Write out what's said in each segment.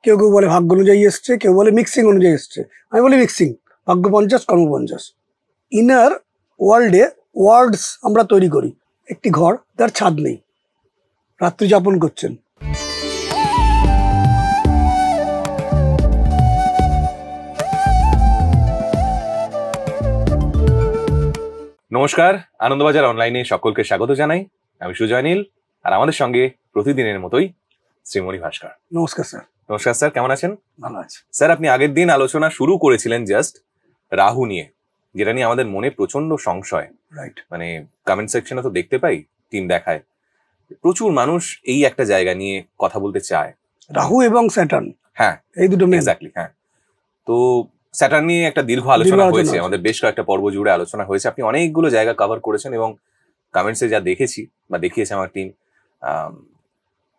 কেউ কেউ বলে ভাগ্য অনুযায়ী এসছে, কেউ বলে মিক্সিং অনুযায়ী এসছে। আমি বলি মিক্সিং, ভাগ্য 50 কর্ম 50। ইনার ওয়ার্ল্ডে ওয়ার্ডস আমরা তৈরি করি। একটি ঘর, তার ছাদ নেই, রাত্রি যাপন করছেন। নমস্কার, আনন্দবাজার অনলাইনে সকলকে স্বাগত জানাই। আমি সুজয় নীল, আর আমাদের সঙ্গে প্রতিদিনের মতোই শ্রীমণি ভাস্কর। নমস্কার স্যার। নমস্কার স্যার, কেমন আছেন? ভালো আছি স্যার। আপনি আগের দিন আলোচনা শুরু করেছিলেন জাস্ট রাহু নিয়ে, যেটা নিয়ে আমাদের মনে প্রচন্ড সংশয়। রাইট। মানে কমেন্ট সেকশনে তো দেখতে পাই, টিম দেখায়, প্রচুর মানুষ এই একটা জায়গা নিয়ে কথা বলতে চায়, রাহু এবং স্যাটার্ন। হ্যাঁ, এই দুটো মেন। এক্স্যাক্টলি। হ্যাঁ, তো স্যাটার্ন নিয়ে একটা দীর্ঘ আলোচনা হয়েছে, আমাদের বেশ কয়েকটা পর্ব জুড়ে আলোচনা হয়েছে। আপনি অনেকগুলো জায়গা কভার করেছেন এবং কমেন্টসে যা দেখেছি বা দেখিয়েছে আমার টিম,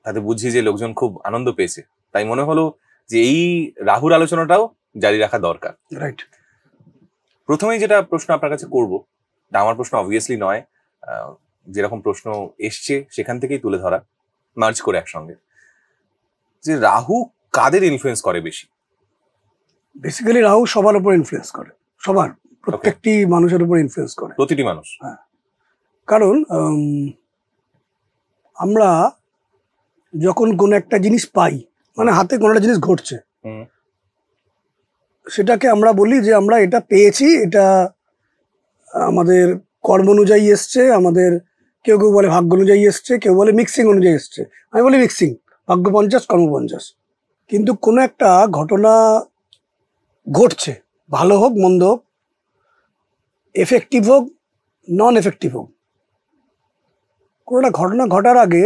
তাতে বুঝছি যে লোকজন খুব আনন্দ পেয়েছে। তাই মনে হলো যে এই রাহুর আলোচনাটাও জারি রাখা দরকার। রাইট। প্রথমেই যেটা প্রশ্ন আপনার কাছে করবো, আমার প্রশ্ন অবভিয়াসলি নয়, যেরকম প্রশ্ন এসছে সেখান থেকেই তুলে ধরা, মার্জ করে একসঙ্গে, যে রাহু কাদের ইনফ্লুয়েন্স করে বেশি? বেসিক্যালি রাহু সবার উপর ইনফ্লুয়েন্স করে, সবার, প্রত্যেকটি মানুষের উপর ইনফ্লুয়েন্স করে, প্রতিটি মানুষ। হ্যাঁ, কারণ আমরা যখন কোন একটা জিনিস পাই, মানে হাতে কোনো একটা জিনিস ঘটছে, সেটাকে আমরা বলি যে আমরা এটা পেয়েছি, এটা আমাদের কর্ম অনুযায়ী এসছে, আমাদের কেউ কেউ বলে ভাগ্য অনুযায়ী এসছে, কেউ বলে মিক্সিং অনুযায়ী এসছে। আমি বলি মিক্সিং, ভাগ্য 50 কর্ম 50। কিন্তু কোনো একটা ঘটনা ঘটছে, ভালো হোক মন্দ হোক, এফেক্টিভ হোক নন এফেক্টিভ হোক, কোনো একটা ঘটনা ঘটার আগে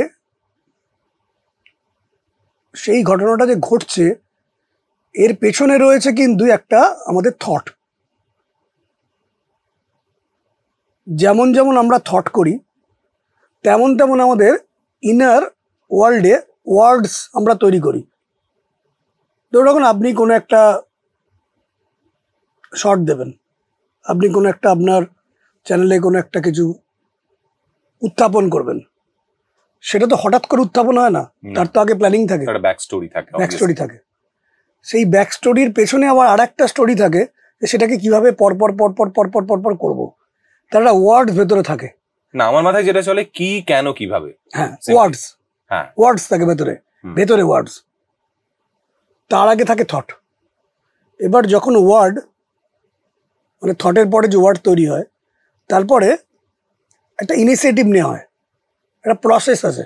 সেই ঘটনাটা যে ঘটছে এর পেছনে রয়েছে কিন্তু একটা আমাদের থট। যেমন যেমন আমরা থট করি, তেমন তেমন আমাদের ইনার ওয়ার্ল্ডে ওয়ার্ডস আমরা তৈরি করি। ধরুন আপনি কোনো একটা শর্ট দেবেন, আপনি কোনো একটা আপনার চ্যানেলে কোনো একটা কিছু উত্থাপন করবেন, সেটা তো হঠাৎ করে উত্থাপন হয় না, তার তো আগে প্ল্যানিং থাকে, ব্যাক স্টোরি থাকে। সেই ব্যাক স্টোরির পেছনে আবার আর একটা স্টোরি থাকে, যে সেটাকে কিভাবে পরপর পরপর পরপর পরপর করবো, তার একটা ওয়ার্ড ভেতরে থাকে। না, আমার মাথায় যেটা চলে কি, কেন, কিভাবে। হ্যাঁ, ওয়ার্ডস। হ্যাঁ, ওয়ার্ডস থাকে ভেতরে ওয়ার্ডস, তার আগে থাকে থট। এবার যখন ওয়ার্ড, মানে থটের পরে যে ওয়ার্ড তৈরি হয়, তারপরে একটা ইনিশিয়েটিভ নেওয়া হয়, একটা প্রসেস আছে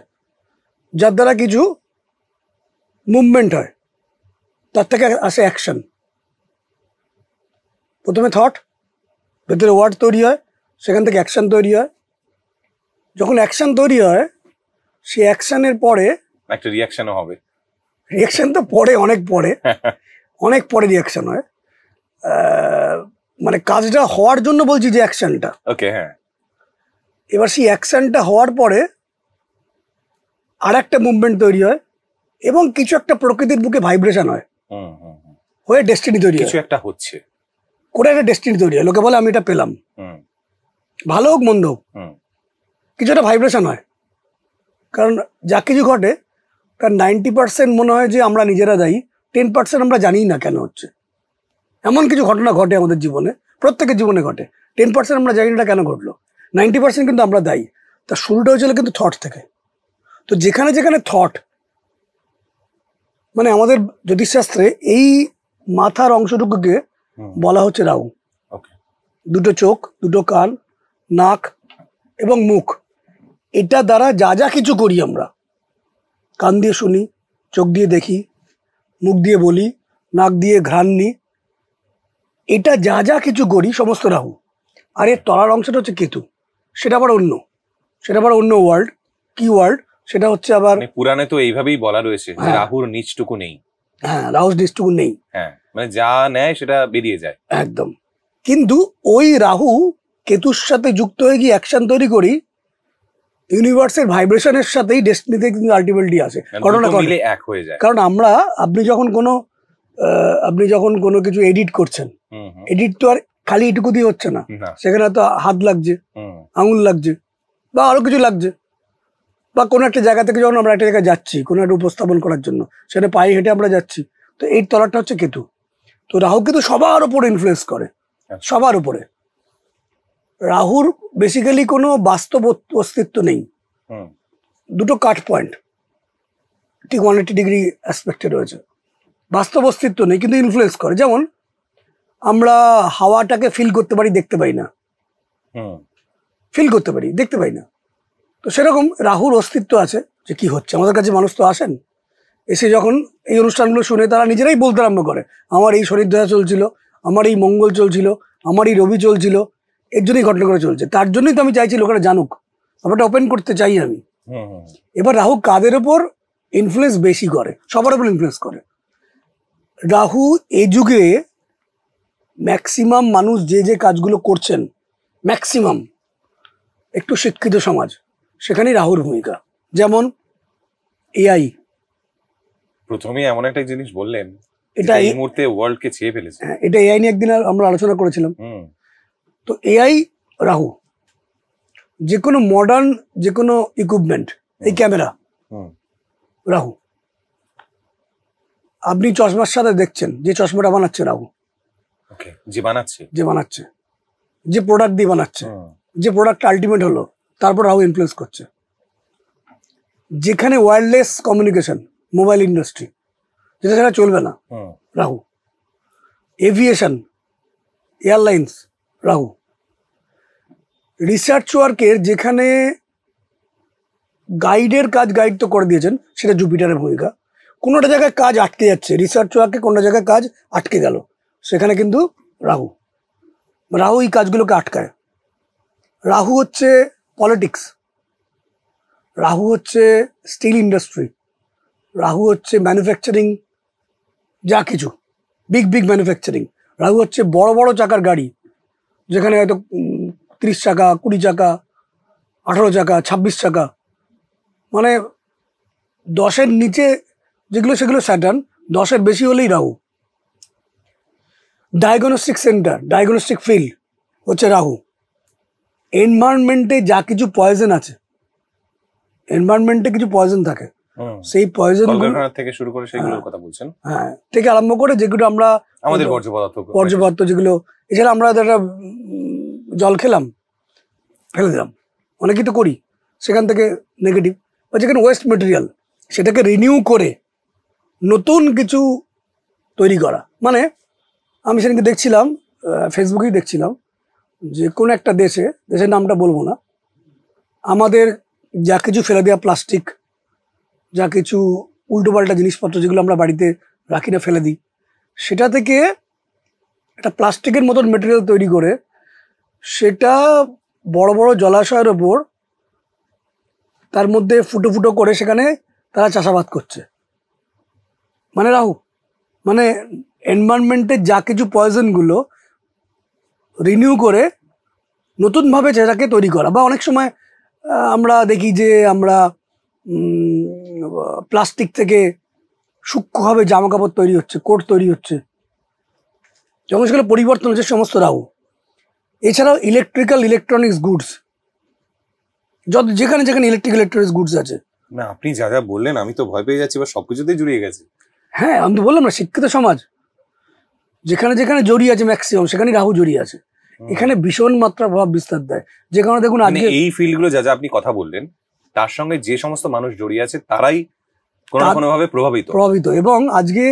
যার দ্বারা কিছু মুভমেন্ট হয়, তার থেকে আসে অ্যাকশন। প্রথমে থট, ভেতরে ওয়ার্ড তৈরি হয়, সেখান থেকে অ্যাকশন তৈরি হয়। যখন অ্যাকশন তৈরি হয়, সেই অ্যাকশনের পরে একটা রিয়াকশনও হবে। রিয়াকশন তো পরে, অনেক পরে রিয়াকশন হয়। মানে কাজটা হওয়ার জন্য বলছি যে অ্যাকশনটা। ওকে, হ্যাঁ। এবার সেই অ্যাকশনটা হওয়ার পরে আর একটা মুভমেন্ট তৈরি হয় এবং কিছু একটা প্রকৃতির বুকে ভাইব্রেশন হয়, হয়ে ডেস্টিনি তৈরি হয়। কিছু একটা হচ্ছে, করে একটা ডেস্টিনি তৈরি হয়। লোকে বলে আমি এটা পেলাম, ভালো হোক মন্দ হোক, কিছু একটা ভাইব্রেশন হয়। কারণ যা কিছু ঘটে তার 90% মনে হয় যে আমরা নিজেরা দায়ী, 10% আমরা জানি না কেন হচ্ছে। এমন কিছু ঘটনা ঘটে আমাদের জীবনে, প্রত্যেকের জীবনে ঘটে, 10% আমরা জানি না কেন ঘটলো, 90% কিন্তু আমরা দায়ী। তার শুরুটা হয়েছিল কিন্তু থট থেকে। তো যেখানে যেখানে থট, মানে আমাদের জ্যোতিষশাস্ত্রে এই মাথার অংশটুকুকে বলা হচ্ছে রাহু। দুটো চোখ, দুটো কান, নাক এবং মুখ, এটা দ্বারা যা যা কিছু করি আমরা, কান দিয়ে শুনি, চোখ দিয়ে দেখি, মুখ দিয়ে বলি, নাক দিয়ে ঘ্রাণ নিই, এটা যা যা কিছু করি সমস্ত রাহু। আর এর তলার অংশটা হচ্ছে কেতু, সেটা আবার অন্য ওয়ার্ল্ড। কি ওয়ার্ল্ড সেটা হচ্ছে আবার, পুরাণে তো এইভাবেই বলা রয়েছে যে রাহুর নিচটুকু নেই। হ্যাঁ, রাহুর নিচটুকু নেই। হ্যাঁ, মানে যা নেয় সেটা বেরিয়ে যায় একদম। কিন্তু ওই রাহু কেতুর সাথে যুক্ত হয়ে গিয়ে অ্যাকশন তৈরি করি, ইউনিভার্সের ভাইব্রেশনের সাথেই ডেস্টিনিতে কিন্তু আলটিমেটলি আসে, ঘটনা ঘটে, এক হয়ে যায়। কারণ আপনি যখন কোনো কিছু এডিট করছেন, এডিট তো আর খালি এটুকু দিয়ে হচ্ছে না, সেখানে তো হাত লাগছে, আঙুল লাগছে, বা আরো কিছু লাগছে। বা কোনো একটা জায়গা থেকে যখন আমরা একটা জায়গায় যাচ্ছি কোনো একটা উপস্থাপন করার জন্য, সেটা পায়ে হেঁটে আমরা যাচ্ছি, তো এর তলাটা হচ্ছে কেতু। তো রাহু কেতু সবার উপরে ইনফ্লুয়েন্স করে, সবার উপরে। রাহুর বেসিক্যালি কোনো বাস্তব অস্তিত্ব নেই, দুটো কাট পয়েন্ট ঠিক 180 ডিগ্রি অ্যাসপেক্টে রয়েছে, বাস্তব অস্তিত্ব নেই কিন্তু ইনফ্লুয়েন্স করে। যেমন আমরা হাওয়াটাকে ফিল করতে পারি, দেখতে পাই না, ফিল করতে পারি, দেখতে পাই না। তো সেরকম রাহুর অস্তিত্ব আছে যে কি হচ্ছে। আমাদের কাছে মানুষ তো আসেন, এসে যখন এই অনুষ্ঠানগুলো শুনে তারা নিজেরাই বলতে আরম্ভ করে, আমার এই শনিদশা চলছিল, আমার এই মঙ্গল চলছিল, আমার এই রবি চলছিল, এর জন্যই ঘটনা করে চলছে। তার জন্যই তো আমি চাইছি লোকেরা জানুক, ব্যাপারটা ওপেন করতে চাই আমি। এবার রাহু কাদের ওপর ইনফ্লুয়েন্স বেশি করে? সবার উপর ইনফ্লুয়েন্স করে। রাহু এই যুগে ম্যাক্সিমাম মানুষ যে যে কাজগুলো করছেন, ম্যাক্সিমাম একটু শিক্ষিত সমাজ, সেখানেই রাহুর ভূমিকা। যেমন এআই, প্রথমে এমন একটা জিনিস বললেন, এটা এই মুহূর্তে ওয়ার্ল্ডকে ছেয়ে ফেলেছে। হ্যাঁ, এটা এআই নিয়ে একদিন আমরা আলোচনা করেছিলাম। তো এআই, রাহু, যে কোনো মডার্ন যে কোনো ইকুইপমেন্ট, এই ক্যামেরা, রাহু। আপনি চশমার সাথে দেখছেন, যে চশমাটা বানাচ্ছে রাহু, যে বানাচ্ছে, যে প্রোডাক্ট দিয়ে বানাচ্ছে, যে প্রোডাক্ট আলটিমেট হলো, তারপর রাহু ইনফ্লুয়েন্স করছে। যেখানে ওয়্যারলেস কমিউনিকেশন, মোবাইল ইন্ডাস্ট্রি, যেটা ছাড়া চলবে না, Rahu. Aviation, airlines, Rahu. Research ওয়ার্কের যেখানে গাইডের কাজ গাইড তো করে দিয়েছেন, সেটা জুপিটারের ভূমিকা। কোনোটা জায়গায় কাজ আটকে যাচ্ছে, রিসার্চ ওয়ার্কে কোনোটা জায়গায় কাজ আটকে গেল, সেখানে কিন্তু রাহু, রাহু এই কাজগুলোকে আটকায়। রাহু হচ্ছে পলিটিক্স, রাহু হচ্ছে স্টিল ইন্ডাস্ট্রি, রাহু হচ্ছে ম্যানুফ্যাকচারিং, যা কিছু বিগ বিগ ম্যানুফ্যাকচারিং। রাহু হচ্ছে বড় বড় চাকার গাড়ি, যেখানে হয়তো 30 চাকা, 20 চাকা, 18 চাকা, 26 চাকা, মানে 10-এর নিচে যেগুলো সেগুলো স্যাটার্ন, 10-এর বেশি হলেই Rahu. Diagnostic centre, diagnostic field হচ্ছে রাহু। এনভায়রনমেন্টে যা কিছু পয়জন আছে, এনভায়রনমেন্টে কিছু পয়জন থাকে, সেই পয়জন থেকে শুরু করে সেগুলোর কথা বলছেন, হ্যাঁ, থেকে আরম্ভ করে যেগুলো আমরা আমাদের বর্জ্য পদার্থ যেগুলো, এছাড়া আমরা একটা জল খেলাম, ফেলে দিলাম, অনেকেই তো করি, সেখান থেকে নেগেটিভ, বা যেখানে ওয়েস্ট মেটেরিয়াল, সেটাকে রিনিউ করে নতুন কিছু তৈরি করা। মানে আমি সেদিনকে দেখছিলাম, ফেসবুকেই দেখছিলাম, যে কোনো একটা দেশের নামটা বলবো না, আমাদের যা কিছু ফেলে দেওয়া প্লাস্টিক, যা কিছু উল্টোপাল্টা জিনিসপত্র যেগুলো আমরা বাড়িতে রাখি না, ফেলে দিই, সেটা থেকে একটা প্লাস্টিকের মতন মেটেরিয়াল তৈরি করে সেটা বড় বড় জলাশয়ের ওপর তার মধ্যে ফুটো ফুটো করে সেখানে তারা চাষাবাদ করছে। মানে রাহু, মানে এনভায়রনমেন্টের যা কিছু পয়জনগুলো রিনিউ করে নতুনভাবে সেটাকে তৈরি করা। বা অনেক সময় আমরা দেখি যে আমরা প্লাস্টিক থেকে সূক্ষ্মভাবে জামা কাপড় তৈরি হচ্ছে, কোট তৈরি হচ্ছে, যখন সেগুলো পরিবর্তন হচ্ছে, সমস্ত রাহু। এছাড়াও ইলেকট্রনিক্স গুডস, যেখানে যেখানে ইলেকট্রনিক্স গুডস আছে। না, আপনি যা যা বললেন আমি তো ভয় পেয়ে যাচ্ছি, বা সবকিছুতেই জড়িয়ে গেছে। হ্যাঁ, আমি তো বললাম না, শিক্ষিত সমাজ যেখানে যেখানে জড়িয়ে আছে, ম্যাক্সিমাম সেখানে রাহু জড়িয়ে আছে। এখানে ভীষণ মাত্রা প্রভাব বিস্তার দেয়। যে কারণে দেখুন আজকে এই ফিল্ডগুলো যা যা আপনি কথা বললেন, তার সঙ্গে যে সমস্ত মানুষ জড়িয়ে আছে তারাই কোনো না কোনো ভাবে প্রভাবিত। এবং আজকে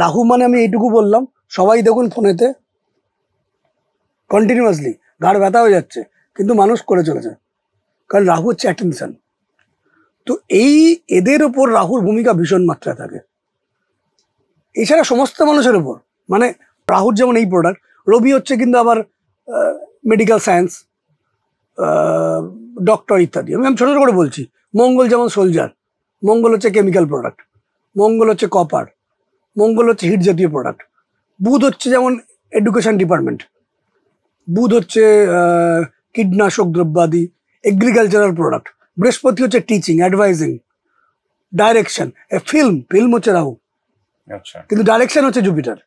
রাহু মানে আমি এইটুকু বললাম, সবাই দেখুন ফোনেতে কন্টিনিউয়াসলি ঘাড় ব্যথা হয়ে যাচ্ছে, কিন্তু মানুষ করে চলেছে, কারণ রাহু হচ্ছে অ্যাটেনশন। তো এদের ওপর রাহুর ভূমিকা ভীষণ মাত্রায় থাকে। এছাড়া সমস্ত মানুষের ওপর, মানে রাহুর যেমন এই প্রোডাক্ট, রবি হচ্ছে কিন্তু আবার মেডিকেল সায়েন্স, ডক্টর ইত্যাদি। আমি ছোটো ছোটো করে বলছি। মঙ্গল যেমন সোলজার, মঙ্গল হচ্ছে কেমিক্যাল প্রোডাক্ট, মঙ্গল হচ্ছে কপার, মঙ্গল হচ্ছে হিট জাতীয় প্রোডাক্ট। বুধ হচ্ছে যেমন এডুকেশন ডিপার্টমেন্ট, বুধ হচ্ছে কীটনাশক দ্রব্যাদি, এগ্রিকালচারাল প্রোডাক্ট। বৃহস্পতি হচ্ছে টিচিং, অ্যাডভাইজিং, ডাইরেকশন। ফিল্ম হচ্ছে রাহু, কিন্তু ডাইরেকশন হচ্ছে জুপিটার।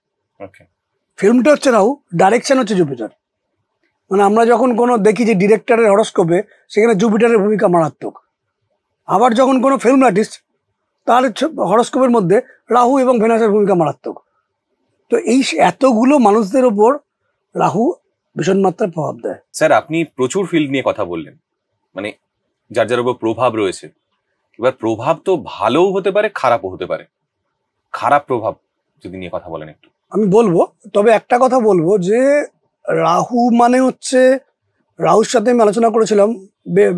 ফিল্মটা হচ্ছে রাহু, ডাইরেকশন হচ্ছে জুপিটার। মানে আমরা যখন কোনো দেখি যে ডিরেক্টরের হরস্কোপে, সেখানে জুপিটারের ভূমিকা মারাত্মক। আবার যখন কোনো ফিল্ম আর্টিস্ট, তার হরস্কোপের মধ্যে রাহু এবং ভেনাসের ভূমিকা মারাত্মক। তো এই এতগুলো মানুষদের ওপর রাহু ভীষণ মাত্রায় প্রভাব দেয়। স্যার আপনি প্রচুর ফিল্ড নিয়ে কথা বললেন, মানে যার যার উপর প্রভাব রয়েছে। এবার প্রভাব তো ভালোও হতে পারে, খারাপও হতে পারে। খারাপ প্রভাব যদি নিয়ে কথা বলেন একটু। আমি বলবো, তবে একটা কথা বলবো যে রাহু মানে হচ্ছে, রাহুর সাথে আমি আলোচনা করেছিলাম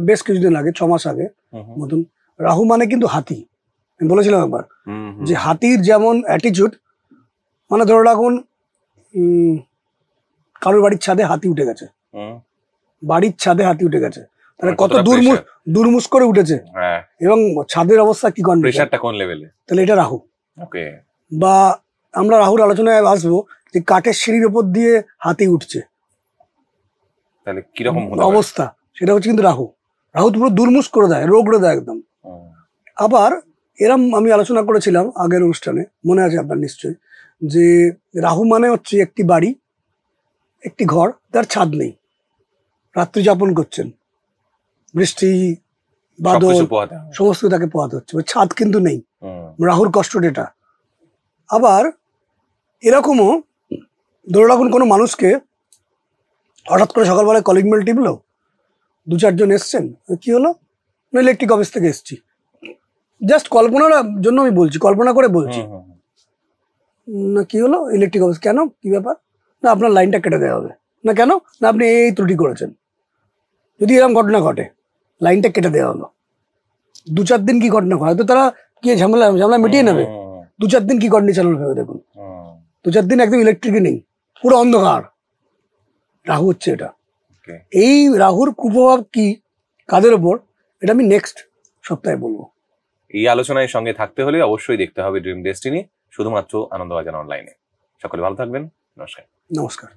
বেশ কিছুদিন আগে, 6 মাস আগে মতন। রাহু মানে কিন্তু হাতি, আমি বলেছিলাম একবার যে হাতির যেমন অ্যাটিচিউড, মানে ধরে রাখুন কারোর বাড়ির ছাদে হাতি উঠে গেছে, বাড়ির ছাদে হাতি উঠে গেছে, তাহলে কত দুর্মুষ করে উঠেছে, এবং ছাদের অবস্থা কি প্রেসারটা কোন লেভেলে, তাহলে এটা রাহু। ওকে। বা আমরা রাহুর আলোচনায় আসবো যে কাঠের সিঁড়ির উপর দিয়ে হাতি উঠছে, তাহলে কিরকম অবস্থা, সেটা হচ্ছে কিন্তু রাহু। রাহু তো পুরো দুর্মুষ করে দেয়, রোগড়ে দেয় একদম। আবার এরম আমি আলোচনা করেছিলাম আগের অনুষ্ঠানে, মনে আছে আপনার নিশ্চয়ই, যে রাহু মানে হচ্ছে একটি বাড়ি, একটি ঘর, তার ছাদ নেই, রাত্রি যাপন করছেন, বৃষ্টি বাদল সমস্ত তাকে পোহাতে হচ্ছে, ছাদ কিন্তু নেই। রাহুর কষ্টটা এটা। আবার এরকমও ধরে রাখুন কোনো মানুষকে হঠাৎ করে সকালবেলায় কলিং বেল টিপলো, 2-4 জন এসছেন, কি হলো, ইলেকট্রিক অফিস থেকে এসছি, জাস্ট কল্পনার জন্য আমি বলছি, কল্পনা করে বলছি, না কি হলো, ইলেকট্রিক অফিস, কেন, কি ব্যাপার, না আপনার লাইনটা কেটে দেওয়া হবে, না কেন, না আপনি এই ত্রুটি করেছেন। যদি এরকম ঘটনা ঘটে, লাইনটা কেটে দেওয়া হলো, 2-4 দিন কি ঘটনা, হয়তো তারা কি ঝামেলা মিটিয়ে নেবে, 2-4 দিন কি কন্ডিশন হলো ভেবে দেখুন। 2-4 দিন একদম ইলেকট্রিক নেই, পুরো অন্ধকার। রাহু হচ্ছে এটা। এই রাহুর কুপ্রভাব কি কাদের ওপর, এটা আমি নেক্সট সপ্তাহে বলবো। এই আলোচনায় সঙ্গে থাকতে হলে অবশ্যই দেখতে হবে ড্রিম ডেস্টিনি, শুধুমাত্র আনন্দবাজার অনলাইনে। সকলে ভালো থাকবেন, নমস্কার। নমস্কার।